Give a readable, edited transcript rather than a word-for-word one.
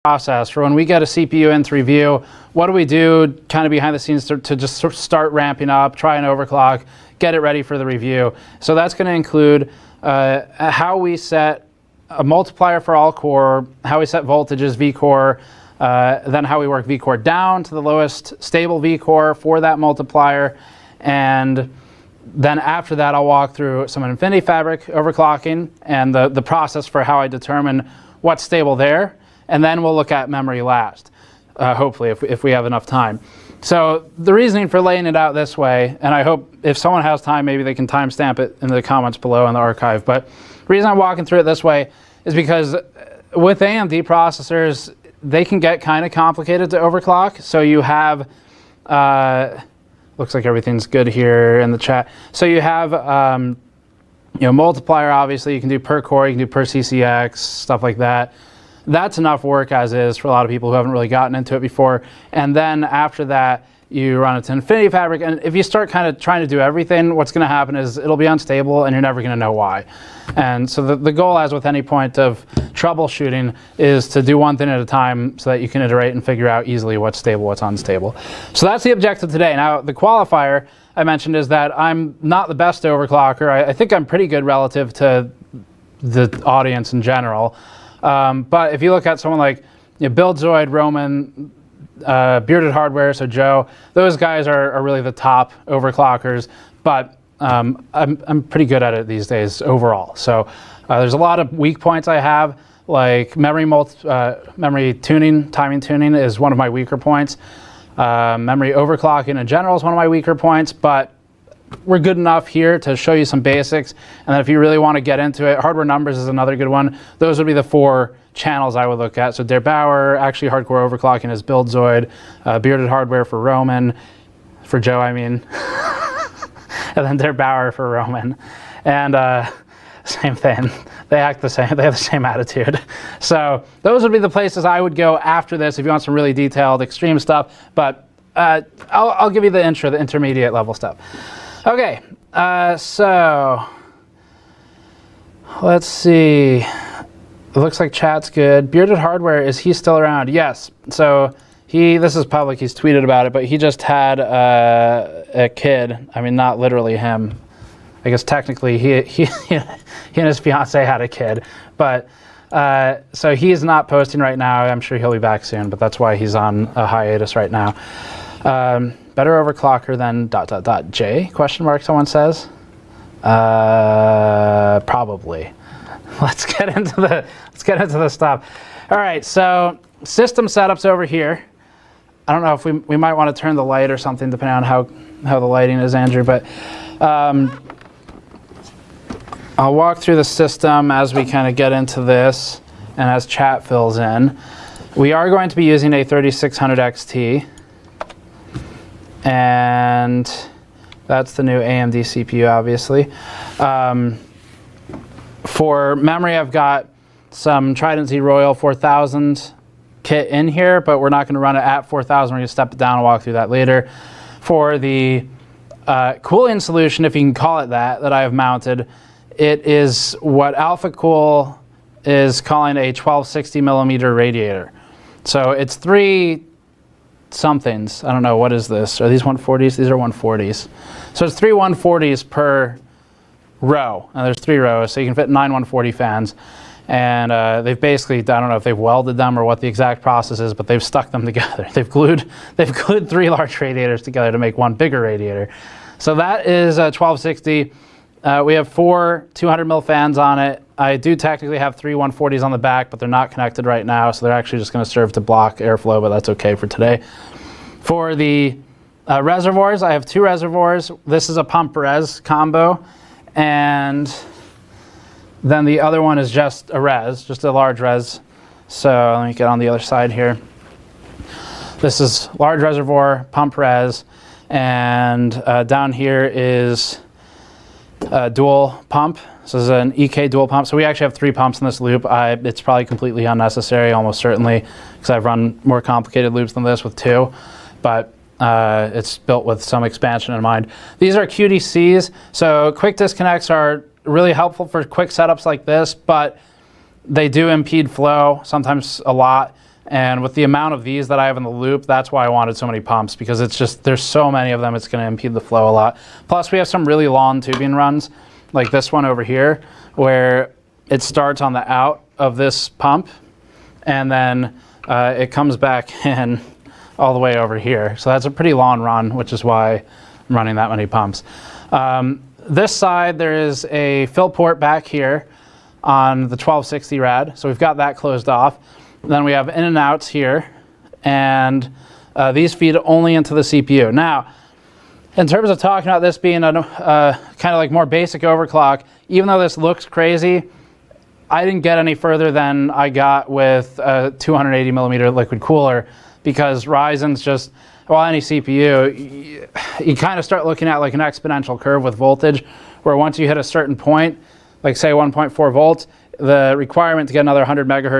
process for when we get a CPU in to review. What do we do kind of behind the scenes to just sort of start ramping up, try and overclock, get it ready for the review? So that's going to include how we set a multiplier for all core, how we set voltages, vcore, then how we work vcore down to the lowest stable vcore for that multiplier. And then after that, I'll walk through some Infinity Fabric overclocking and the process for how I determine what's stable there. And then we'll look at memory last, hopefully, if we have enough time. So the reasoning for laying it out this way, and I hope if someone has time, maybe they can timestamp it in the comments below in the archive. But the reason I'm walking through it this way is because with AMD processors, they can get kind of complicated to overclock. So you have, looks like everything's good here in the chat. So you have, multiplier, obviously, you can do per core, you can do per CCX, stuff like that. That's enough work as is for a lot of people who haven't really gotten into it before. And then after that, you run it to Infinity Fabric. And if you start kind of trying to do everything, what's going to happen is it'll be unstable and you're never going to know why. And so the goal, as with any point of troubleshooting, is to do one thing at a time so that you can iterate and figure out easily what's stable, what's unstable. So that's the objective today. Now, the qualifier I mentioned is that I'm not the best overclocker. I think I'm pretty good relative to the audience in general. But if you look at someone like Buildzoid, Roman, Bearded Hardware, so Joe, those guys are really the top overclockers. But I'm pretty good at it these days overall. So there's a lot of weak points I have, like memory tuning, timing tuning is one of my weaker points. Memory overclocking in general is one of my weaker points, but we're good enough here to show you some basics. And then if you really want to get into it, hardware numbers is another good one. Those would be the 4 channels I would look at. So Der Bauer, actually hardcore overclocking is Buildzoid, Bearded Hardware for Roman, for Joe I mean, and then Der Bauer for Roman. And same thing, they act the same, they have the same attitude. So those would be the places I would go after this if you want some really detailed extreme stuff. But I'll give you the intro, the intermediate level stuff. Okay, so let's see. It looks like chat's good. Bearded Hardware, is he still around? Yes. So this is public, he's tweeted about it, but he just had a kid. I mean, not literally him. I guess technically he and his fiance had a kid. But so he's not posting right now. I'm sure he'll be back soon, but that's why he's on a hiatus right now. Better overclocker than ... J ? Someone says. Probably. Let's get into the stuff. All right, so system setups over here. I don't know if we might want to turn the light or something depending on how the lighting is, Andrew, but I'll walk through the system as we kind of get into this and as chat fills in. We are going to be using a 3600 XT. And that's the new AMD CPU, obviously. For memory, I've got some Trident Z Royal 4000 kit in here, but we're not going to run it at 4000. We're going to step it down and walk through that later. For the cooling solution, if you can call it that I have mounted, it is what AlphaCool is calling a 1260 millimeter radiator. So it's 3 somethings. I don't know, what is this? Are these 140s? These are 140s. So it's 3 140s per row. And there's 3 rows, so you can fit 9 140 fans. And they've basically, I don't know if they've welded them or what the exact process is, but they've stuck them together. They've glued 3 large radiators together to make one bigger radiator. So that is 1260. We have 4 200 mil fans on it. I do technically have 3 140s on the back, but they're not connected right now, so they're actually just going to serve to block airflow, but that's okay for today. For the reservoirs, I have 2 reservoirs. This is a pump res combo, and then the other one is just a res, just a large res. So let me get on the other side here. This is large reservoir, pump res, and down here is dual pump. So this is an EK dual pump. So we actually have 3 pumps in this loop. It's probably completely unnecessary, almost certainly, because I've run more complicated loops than this with 2. But it's built with some expansion in mind. These are QDCs. So quick disconnects are really helpful for quick setups like this, but they do impede flow, sometimes a lot. And with the amount of these that I have in the loop, that's why I wanted so many pumps, because it's just, there's so many of them, it's going to impede the flow a lot. Plus we have some really long tubing runs, like this one over here, where it starts on the out of this pump, and then it comes back in all the way over here. So that's a pretty long run, which is why I'm running that many pumps. This side, there is a fill port back here on the 1260 rad. So we've got that closed off. Then we have in and outs here, and these feed only into the CPU. Now, in terms of talking about this being a kind of like more basic overclock, even though this looks crazy, I didn't get any further than I got with a 280 millimeter liquid cooler, because Ryzen's just, well, any CPU, you kind of start looking at like an exponential curve with voltage, where once you hit a certain point, like say 1.4 volts, the requirement to get another 100 megahertz